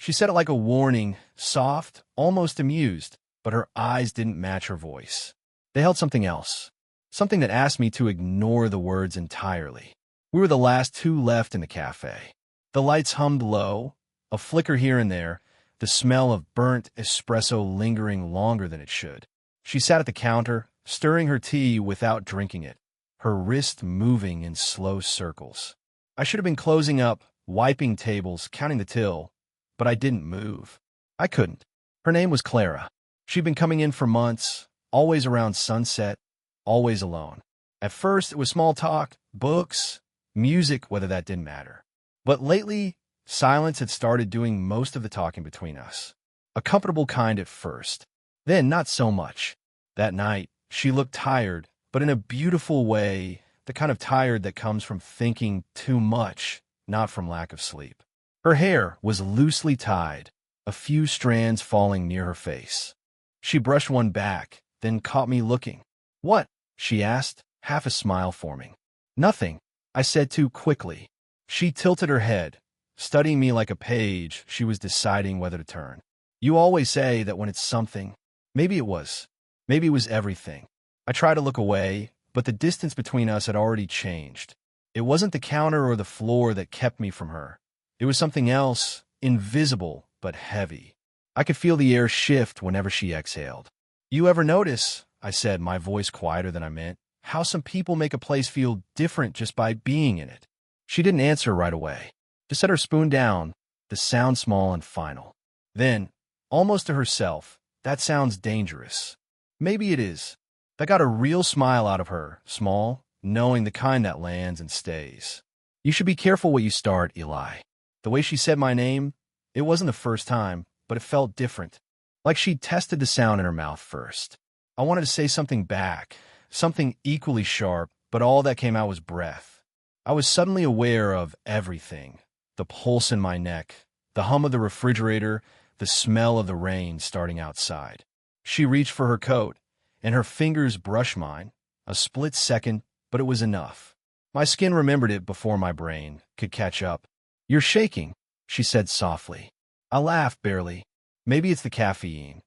She said it like a warning, soft, almost amused, but her eyes didn't match her voice. They held something else, something that asked me to ignore the words entirely. We were the last two left in the cafe. The lights hummed low, a flicker here and there, the smell of burnt espresso lingering longer than it should. She sat at the counter, stirring her tea without drinking it, her wrist moving in slow circles. I should have been closing up, wiping tables, counting the till, but I didn't move. I couldn't. Her name was Clara. She'd been coming in for months, always around sunset, always alone. At first, it was small talk, books, music, whether that didn't matter. But lately, silence had started doing most of the talking between us. A comfortable kind at first. Then, not so much. That night, she looked tired, but in a beautiful way, the kind of tired that comes from thinking too much, not from lack of sleep. Her hair was loosely tied, a few strands falling near her face. She brushed one back, then caught me looking. "What?" she asked, half a smile forming. "Nothing," I said too quickly. She tilted her head, studying me like a page she was deciding whether to turn. "You always say that when it's something." Maybe it was. Maybe it was everything. I tried to look away, but the distance between us had already changed. It wasn't the counter or the floor that kept me from her. It was something else, invisible but heavy. I could feel the air shift whenever she exhaled. "You ever notice," I said, my voice quieter than I meant, "how some people make a place feel different just by being in it?" She didn't answer right away. Just set her spoon down, the sound small and final. Then, almost to herself, "That sounds dangerous." "Maybe it is." That got a real smile out of her, small, knowing the kind that lands and stays. "You should be careful what you start, Eli." The way she said my name, it wasn't the first time, but it felt different. Like she'd tested the sound in her mouth first. I wanted to say something back, something equally sharp, but all that came out was breath. I was suddenly aware of everything. The pulse in my neck, the hum of the refrigerator, the smell of the rain starting outside. She reached for her coat, and her fingers brushed mine. A split second, but it was enough. My skin remembered it before my brain could catch up. "You're shaking," she said softly. I laughed barely. Maybe it's the caffeine.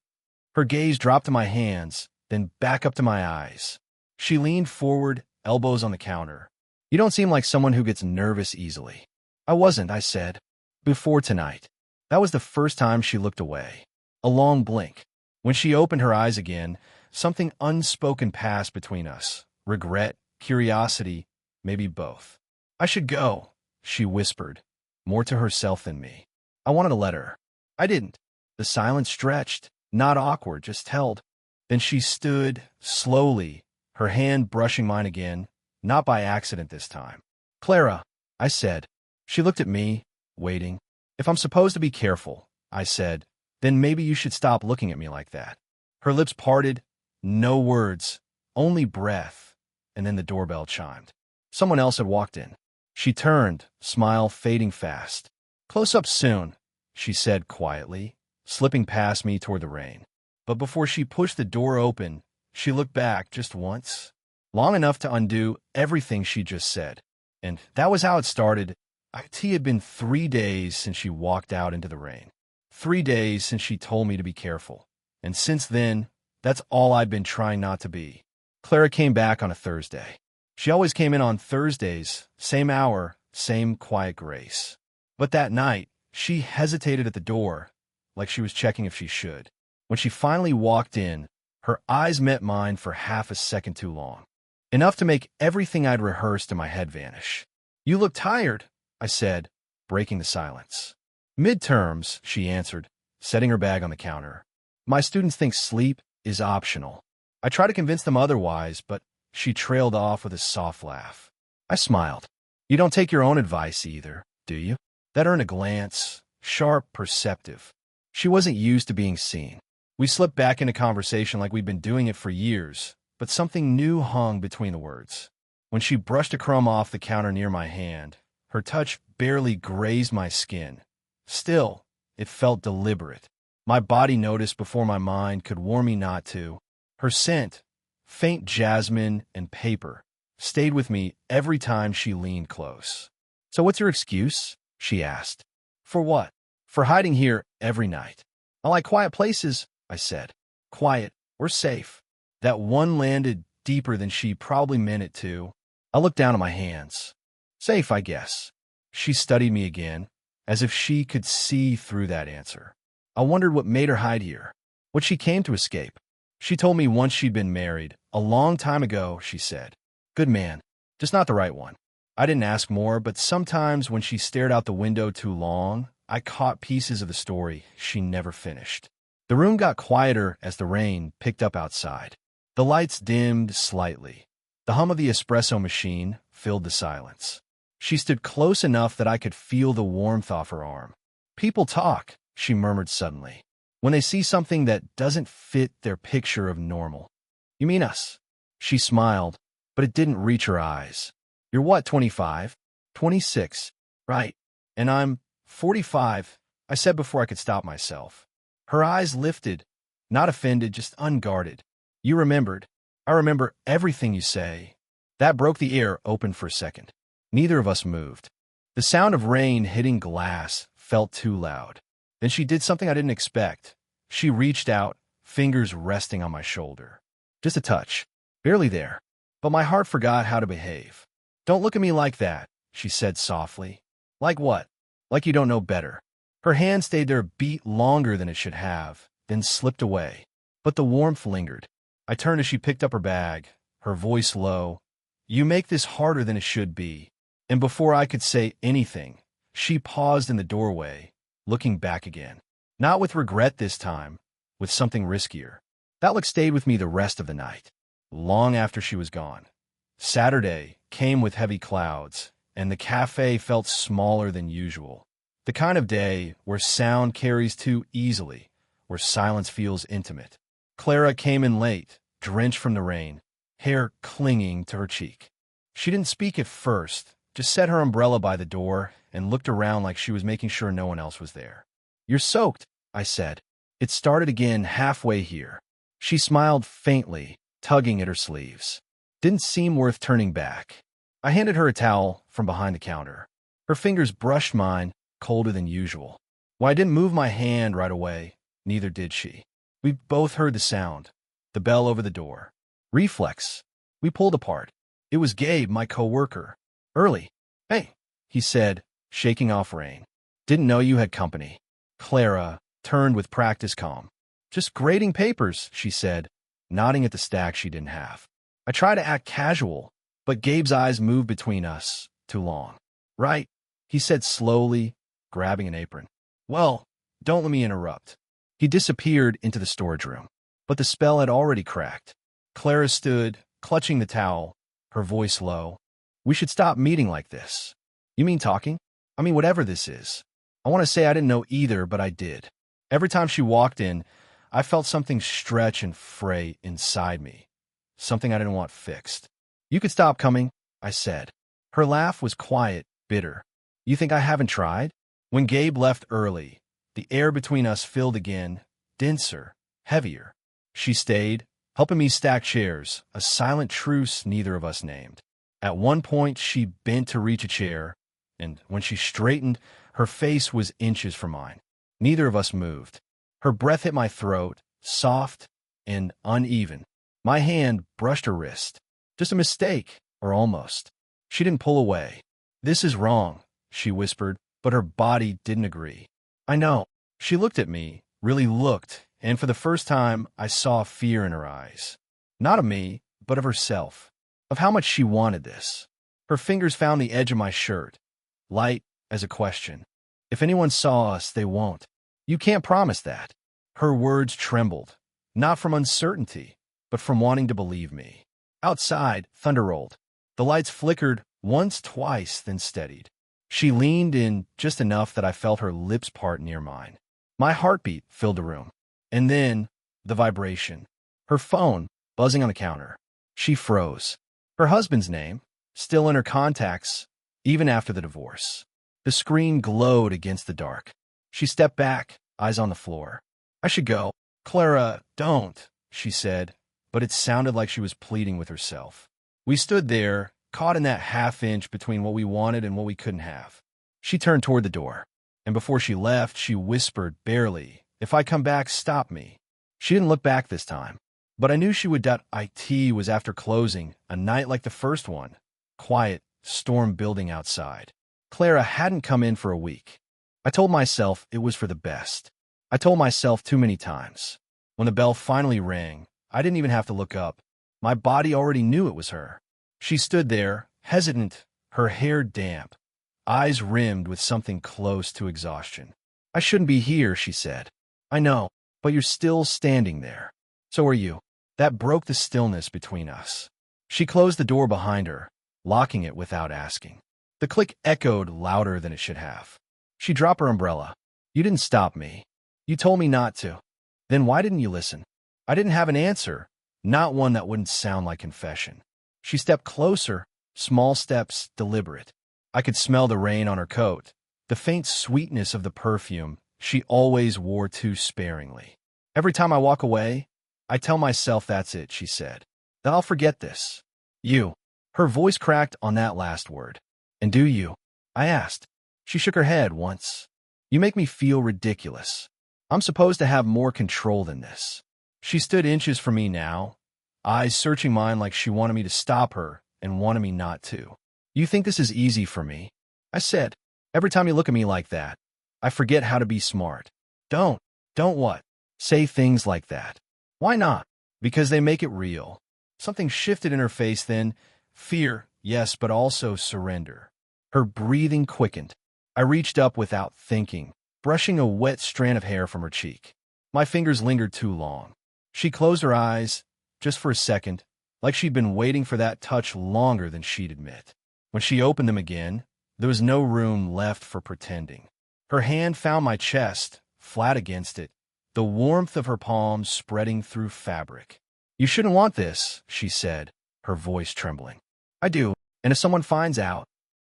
Her gaze dropped to my hands, then back up to my eyes. She leaned forward, elbows on the counter. "You don't seem like someone who gets nervous easily." "I wasn't," I said. "Before tonight." That was the first time she looked away. A long blink. When she opened her eyes again, something unspoken passed between us. Regret, curiosity, maybe both. "I should go," she whispered, more to herself than me. I wanted to let her. I didn't. The silence stretched, not awkward, just held. Then she stood, slowly, her hand brushing mine again, not by accident this time. "Clara," I said. She looked at me, waiting. "If I'm supposed to be careful," I said, "then maybe you should stop looking at me like that." Her lips parted, no words, only breath, and then the doorbell chimed. Someone else had walked in. She turned, smile fading fast. "Close up soon," she said quietly, slipping past me toward the rain. But before she pushed the door open, she looked back just once, long enough to undo everything she just said. And that was how it started. It had been 3 days since she walked out into the rain. 3 days since she told me to be careful. And since then, that's all I'd been trying not to be. Clara came back on a Thursday. She always came in on Thursdays, same hour, same quiet grace. But that night, she hesitated at the door, like she was checking if she should. When she finally walked in, her eyes met mine for half a second too long. Enough to make everything I'd rehearsed in my head vanish. "You look tired," I said, breaking the silence. "Midterms," she answered, setting her bag on the counter. "My students think sleep is optional." I tried to convince them otherwise, but she trailed off with a soft laugh. I smiled. "You don't take your own advice either, do you?" That earned a glance, sharp, perceptive. She wasn't used to being seen. We slipped back into conversation like we'd been doing it for years, but something new hung between the words. When she brushed a crumb off the counter near my hand, her touch barely grazed my skin. Still, it felt deliberate. My body noticed before my mind could warn me not to. Her scent, faint jasmine and paper, stayed with me every time she leaned close. "So what's your excuse?" she asked. "For what?" For hiding here every night. I like quiet places, I said. Quiet, we're safe. That one landed deeper than she probably meant it to. I looked down at my hands. Safe, I guess. She studied me again, as if she could see through that answer. I wondered what made her hide here, what she came to escape. She told me once she'd been married, a long time ago, she said. Good man, just not the right one. I didn't ask more, but sometimes when she stared out the window too long, I caught pieces of the story she never finished. The room got quieter as the rain picked up outside. The lights dimmed slightly. The hum of the espresso machine filled the silence. She stood close enough that I could feel the warmth off her arm. People talk, she murmured suddenly, when they see something that doesn't fit their picture of normal. You mean us? She smiled, but it didn't reach her eyes. You're what, 25? 26. Right. And I'm 45, I said before I could stop myself. Her eyes lifted, not offended, just unguarded. You remembered. I remember everything you say. That broke the air open for a second. Neither of us moved. The sound of rain hitting glass felt too loud. Then she did something I didn't expect. She reached out, fingers resting on my shoulder. Just a touch. Barely there. But my heart forgot how to behave. Don't look at me like that, she said softly. Like what? Like you don't know better. Her hand stayed there a beat longer than it should have, then slipped away. But the warmth lingered. I turned as she picked up her bag, her voice low. You make this harder than it should be. And before I could say anything, she paused in the doorway, looking back again. Not with regret this time, with something riskier. That look stayed with me the rest of the night, long after she was gone. Saturday came with heavy clouds, and the cafe felt smaller than usual. The kind of day where sound carries too easily, where silence feels intimate. Clara came in late, drenched from the rain, hair clinging to her cheek. She didn't speak at first, just set her umbrella by the door and looked around like she was making sure no one else was there. You're soaked, I said. It started again halfway here. She smiled faintly, tugging at her sleeves. Didn't seem worth turning back. I handed her a towel from behind the counter. Her fingers brushed mine, colder than usual. While I didn't move my hand right away, neither did she. We both heard the sound, the bell over the door. Reflex. We pulled apart. It was Gabe, my coworker. Early. Hey, he said, shaking off rain. Didn't know you had company. Clara turned with practice calm. Just grading papers, she said, nodding at the stack she didn't have. I tried to act casual, but Gabe's eyes moved between us too long. Right, he said slowly, grabbing an apron. Well, don't let me interrupt. He disappeared into the storage room, but the spell had already cracked. Clara stood, clutching the towel, her voice low. We should stop meeting like this. You mean talking? I mean whatever this is. I want to say I didn't know either, but I did. Every time she walked in, I felt something stretch and fray inside me. Something I didn't want fixed. You could stop coming, I said. Her laugh was quiet, bitter. You think I haven't tried? When Gabe left early, the air between us filled again, denser, heavier. She stayed, helping me stack chairs, a silent truce neither of us named. At one point, she bent to reach a chair, and when she straightened, her face was inches from mine. Neither of us moved. Her breath hit my throat, soft and uneven. My hand brushed her wrist. Just a mistake, or almost. She didn't pull away. This is wrong, she whispered, but her body didn't agree. I know. She looked at me, really looked, and for the first time, I saw fear in her eyes. Not of me, but of herself, of how much she wanted this. Her fingers found the edge of my shirt, light as a question. If anyone saw us, they won't. You can't promise that. Her words trembled, not from uncertainty, but from wanting to believe me. Outside, thunder rolled. The lights flickered once, twice, then steadied. She leaned in just enough that I felt her lips part near mine. My heartbeat filled the room. And then, the vibration. Her phone, buzzing on the counter. She froze. Her husband's name, still in her contacts, even after the divorce. The screen glowed against the dark. She stepped back, eyes on the floor. I should go. Clara, don't, she said, but it sounded like she was pleading with herself. We stood there, caught in that half inch between what we wanted and what we couldn't have. She turned toward the door. And before she left, she whispered barely, "If I come back, stop me." She didn't look back this time, but I knew she would. It was after closing, a night like the first one. Quiet, storm building outside. Clara hadn't come in for a week. I told myself it was for the best. I told myself too many times. When the bell finally rang, I didn't even have to look up. My body already knew it was her. She stood there, hesitant, her hair damp, eyes rimmed with something close to exhaustion. "I shouldn't be here," she said. "I know, but you're still standing there. So are you." That broke the stillness between us. She closed the door behind her, locking it without asking. The click echoed louder than it should have. She dropped her umbrella. "You didn't stop me. You told me not to. Then why didn't you listen?" I didn't have an answer, not one that wouldn't sound like confession. She stepped closer, small steps, deliberate. I could smell the rain on her coat, the faint sweetness of the perfume she always wore too sparingly. "Every time I walk away, I tell myself that's it," she said. "That I'll forget this. You." Her voice cracked on that last word. "And do you?" I asked. She shook her head once. "You make me feel ridiculous. I'm supposed to have more control than this." She stood inches from me now, eyes searching mine like she wanted me to stop her and wanted me not to. "You think this is easy for me?" I said. "Every time you look at me like that, I forget how to be smart." Don't what? Say things like that." "Why not?" "Because they make it real." Something shifted in her face then. Fear, yes, but also surrender. Her breathing quickened. I reached up without thinking, brushing a wet strand of hair from her cheek. My fingers lingered too long. She closed her eyes, just for a second, like she'd been waiting for that touch longer than she'd admit. When she opened them again, there was no room left for pretending. Her hand found my chest, flat against it, the warmth of her palm spreading through fabric. "You shouldn't want this," she said, her voice trembling. "I do, and if someone finds out,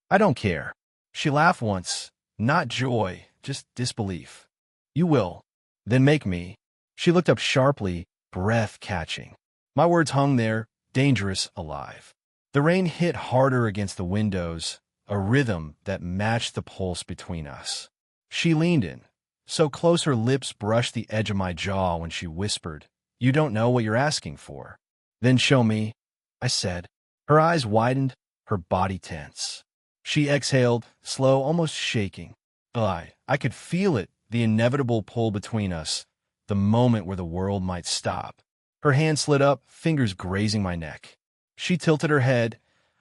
I don't care." She laughed once, not joy, just disbelief. "You will. Then make me." She looked up sharply, breath catching. My words hung there, dangerous, alive. The rain hit harder against the windows, a rhythm that matched the pulse between us. She leaned in, so close her lips brushed the edge of my jaw when she whispered, "You don't know what you're asking for." "Then show me," I said. Her eyes widened, her body tense. She exhaled, slow, almost shaking. I could feel it, the inevitable pull between us, the moment where the world might stop. Her hand slid up, fingers grazing my neck. She tilted her head,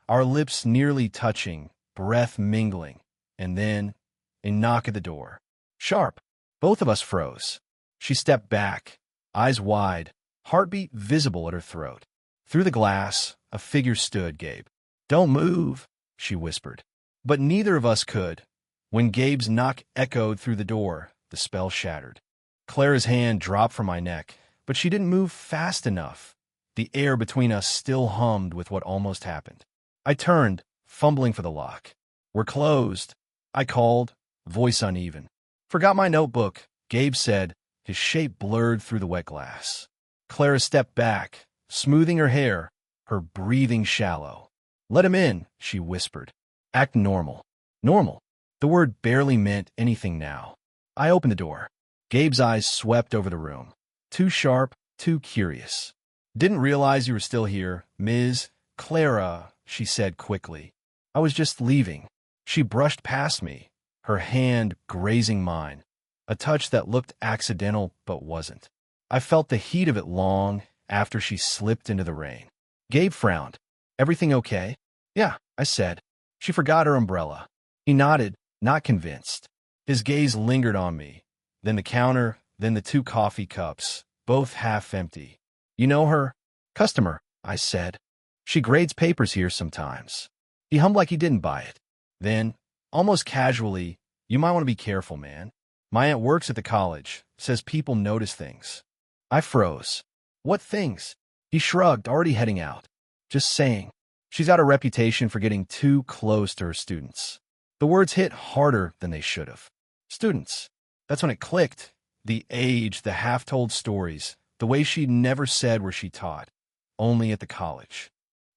our lips nearly touching, breath mingling, and then a knock at the door. Sharp. Both of us froze. She stepped back, eyes wide, heartbeat visible at her throat. Through the glass, a figure stood, Gabe. "Don't move," she whispered. But neither of us could. When Gabe's knock echoed through the door, the spell shattered. Clara's hand dropped from my neck, but she didn't move fast enough. The air between us still hummed with what almost happened. I turned, fumbling for the lock. "We're closed," I called, voice uneven. "Forgot my notebook," Gabe said, his shape blurred through the wet glass. Clara stepped back, smoothing her hair, her breathing shallow. "Let him in," she whispered. "Act normal." Normal. The word barely meant anything now. I opened the door. Gabe's eyes swept over the room. Too sharp, too curious. "Didn't realize you were still here, Ms. Clara," she said quickly. "I was just leaving." She brushed past me, her hand grazing mine, a touch that looked accidental but wasn't. I felt the heat of it long after she slipped into the rain. Gabe frowned. "Everything okay?" "Yeah," I said. She forgot her umbrella. He nodded, not convinced. His gaze lingered on me, then the counter, then the 2 coffee cups, both half empty. "You know her?" "Customer," I said. "She grades papers here sometimes." He hummed like he didn't buy it. Then, almost casually, "You might want to be careful, man. My aunt works at the college, says people notice things." I froze. "What things?" He shrugged, already heading out. "Just saying. She's got a reputation for getting too close to her students." The words hit harder than they should have. Students. That's when it clicked. The age, the half-told stories, the way she'd never said where she taught, only at the college.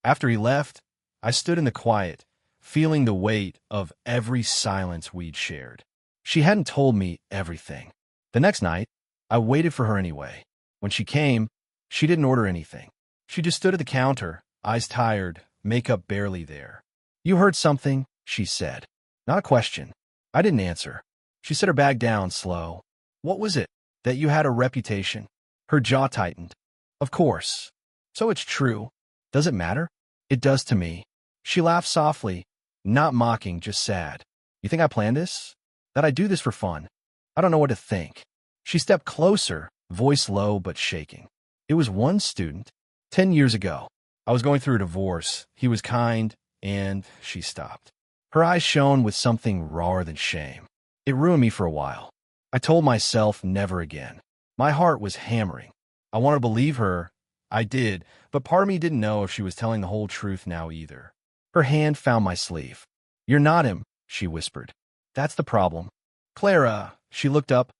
After he left, I stood in the quiet, feeling the weight of every silence we'd shared. She hadn't told me everything. The next night, I waited for her anyway. When she came, she didn't order anything. She just stood at the counter, eyes tired, makeup barely there. "You heard something," she said. Not a question. I didn't answer. She set her bag down slow. "What was it? That you had a reputation?" Her jaw tightened. "Of course. So it's true. Does it matter?" "It does to me." She laughed softly, not mocking, just sad. "You think I planned this? That I do this for fun? I don't know what to think." She stepped closer, voice low but shaking. "It was one student. 10 years ago. I was going through a divorce. He was kind, and..." She stopped. Her eyes shone with something rawer than shame. "It ruined me for a while. I told myself never again. My heart was hammering. I wanted to believe her. I did, but part of me didn't know if she was telling the whole truth now either." Her hand found my sleeve. "You're not him," she whispered. "That's the problem. Clara," she looked up,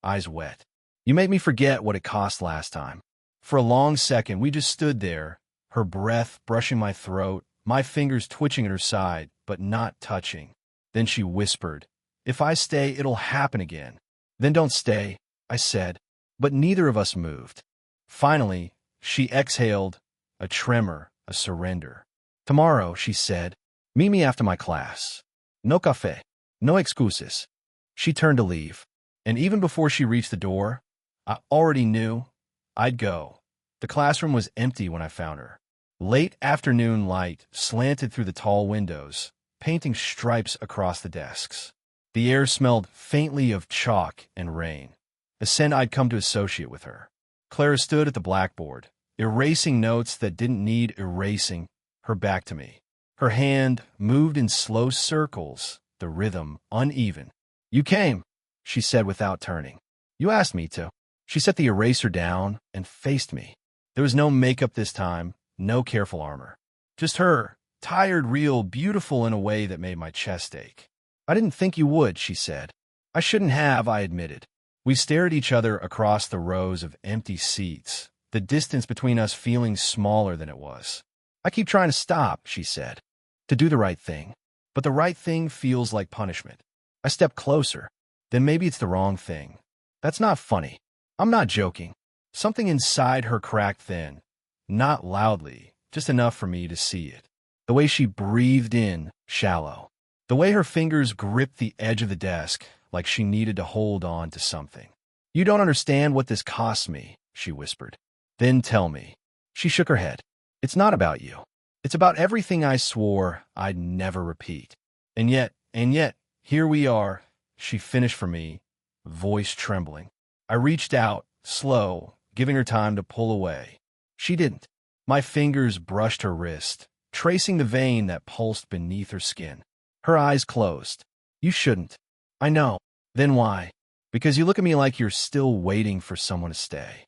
eyes wet. "You made me forget what it cost last time." For a long second, we just stood there, her breath brushing my throat, my fingers twitching at her side, but not touching. Then she whispered, "If I stay, it'll happen again." "Then don't stay," I said. But neither of us moved. Finally, she exhaled, a tremor, a surrender. "Tomorrow," she said, "meet me after my class. No café, no excuses." She turned to leave, and even before she reached the door, I already knew I'd go. The classroom was empty when I found her. Late afternoon light slanted through the tall windows, painting stripes across the desks. The air smelled faintly of chalk and rain, a scent I'd come to associate with her. Clara stood at the blackboard, erasing notes that didn't need erasing, her back to me. Her hand moved in slow circles, the rhythm uneven. "You came," she said without turning. "You asked me to." She set the eraser down and faced me. There was no makeup this time, no careful armor. Just her, tired, real, beautiful in a way that made my chest ache. "I didn't think you would," she said. "I shouldn't have," I admitted. We stared at each other across the rows of empty seats, the distance between us feeling smaller than it was. "I keep trying to stop," she said, "to do the right thing. But the right thing feels like punishment." I stepped closer. "Then maybe it's the wrong thing." "That's not funny." "I'm not joking." Something inside her cracked then, not loudly, just enough for me to see it. The way she breathed in, shallow. The way her fingers gripped the edge of the desk, like she needed to hold on to something. "You don't understand what this costs me," she whispered. "Then tell me." She shook her head. "It's not about you. It's about everything I swore I'd never repeat. And yet, here we are," she finished for me, voice trembling. I reached out, slow, giving her time to pull away. She didn't. My fingers brushed her wrist, tracing the vein that pulsed beneath her skin. Her eyes closed. "You shouldn't." "I know." "Then why?" "Because you look at me like you're still waiting for someone to stay."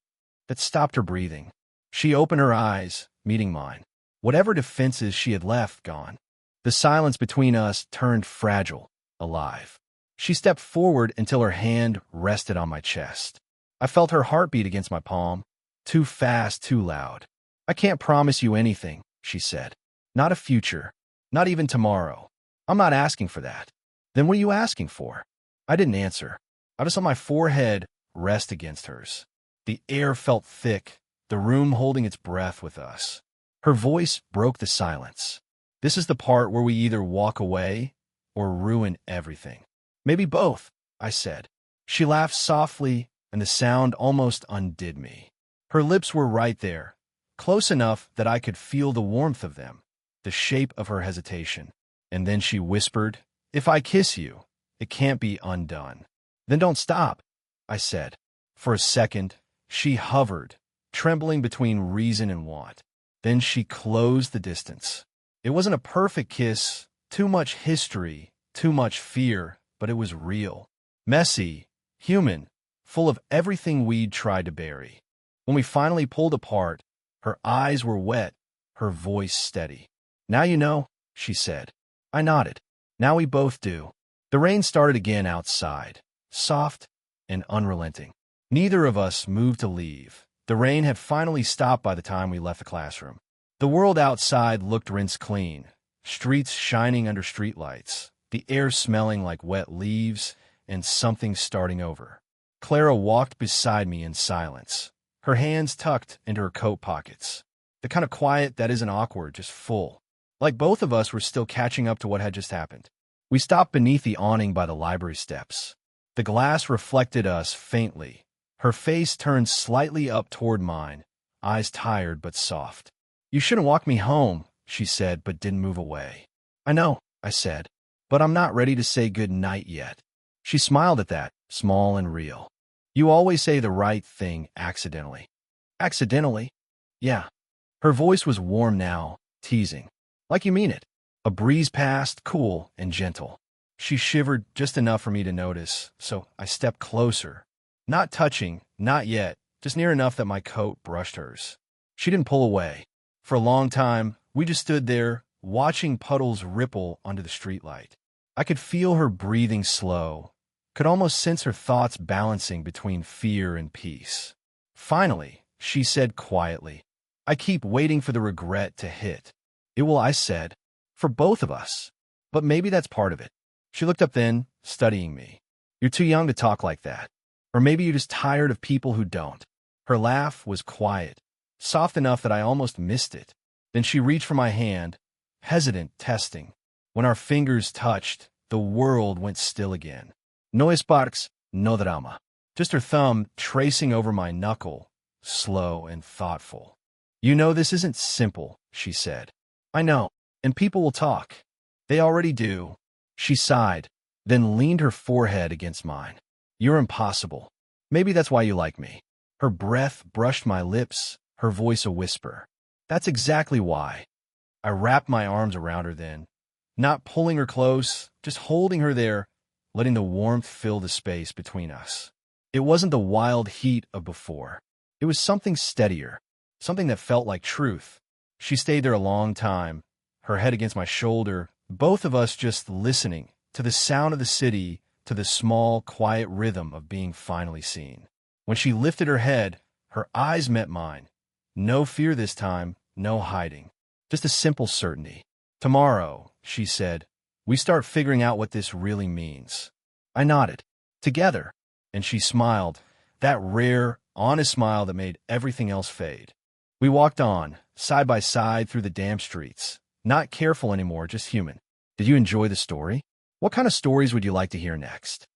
That stopped her breathing. She opened her eyes, meeting mine. Whatever defenses she had left gone. The silence between us turned fragile, alive. She stepped forward until her hand rested on my chest. I felt her heartbeat against my palm. Too fast, too loud. "I can't promise you anything," she said. "Not a future. Not even tomorrow. I'm not asking for that." "Then what are you asking for?" I didn't answer. I just let my forehead rest against hers. The air felt thick, the room holding its breath with us. Her voice broke the silence. "This is the part where we either walk away or ruin everything." "Maybe both," I said. She laughed softly, and the sound almost undid me. Her lips were right there, close enough that I could feel the warmth of them, the shape of her hesitation. And then she whispered, "If I kiss you, it can't be undone." "Then don't stop," I said. For a second, she hovered, trembling between reason and want. Then she closed the distance. It wasn't a perfect kiss, too much history, too much fear, but it was real. Messy, human, full of everything we'd tried to bury. When we finally pulled apart, her eyes were wet, her voice steady. "Now you know," she said. I nodded. "Now we both do." The rain started again outside, soft and unrelenting. Neither of us moved to leave. The rain had finally stopped by the time we left the classroom. The world outside looked rinsed clean, streets shining under streetlights, the air smelling like wet leaves, and something starting over. Clara walked beside me in silence, her hands tucked into her coat pockets. The kind of quiet that isn't awkward, just full. Like both of us were still catching up to what had just happened. We stopped beneath the awning by the library steps. The glass reflected us faintly. Her face turned slightly up toward mine, eyes tired but soft. "You shouldn't walk me home," she said, but didn't move away. "I know," I said, "but I'm not ready to say good night yet." She smiled at that, small and real. "You always say the right thing accidentally." "Accidentally?" "Yeah." Her voice was warm now, teasing. "Like you mean it." A breeze passed, cool and gentle. She shivered just enough for me to notice, so I stepped closer. Not touching, not yet, just near enough that my coat brushed hers. She didn't pull away. For a long time, we just stood there, watching puddles ripple under the streetlight. I could feel her breathing slow, could almost sense her thoughts balancing between fear and peace. Finally, she said quietly, "I keep waiting for the regret to hit." "It will," I said, "for both of us. But maybe that's part of it." She looked up then, studying me. "You're too young to talk like that. Or maybe you're just tired of people who don't." Her laugh was quiet, soft enough that I almost missed it. Then she reached for my hand, hesitant, testing. When our fingers touched, the world went still again. No sparks, no drama. Just her thumb tracing over my knuckle, slow and thoughtful. "You know this isn't simple," she said. "I know, and people will talk. They already do." She sighed, then leaned her forehead against mine. "You're impossible. Maybe that's why you like me." Her breath brushed my lips, her voice a whisper. "That's exactly why." I wrapped my arms around her then, not pulling her close, just holding her there, letting the warmth fill the space between us. It wasn't the wild heat of before. It was something steadier, something that felt like truth. She stayed there a long time, her head against my shoulder, both of us just listening to the sound of the city, to the small, quiet rhythm of being finally seen. When she lifted her head, her eyes met mine. No fear this time, no hiding. Just a simple certainty. "Tomorrow," she said, "we start figuring out what this really means." I nodded. "Together." And she smiled, that rare, honest smile that made everything else fade. We walked on, side by side through the damp streets. Not careful anymore, just human. Did you enjoy the story? What kind of stories would you like to hear next?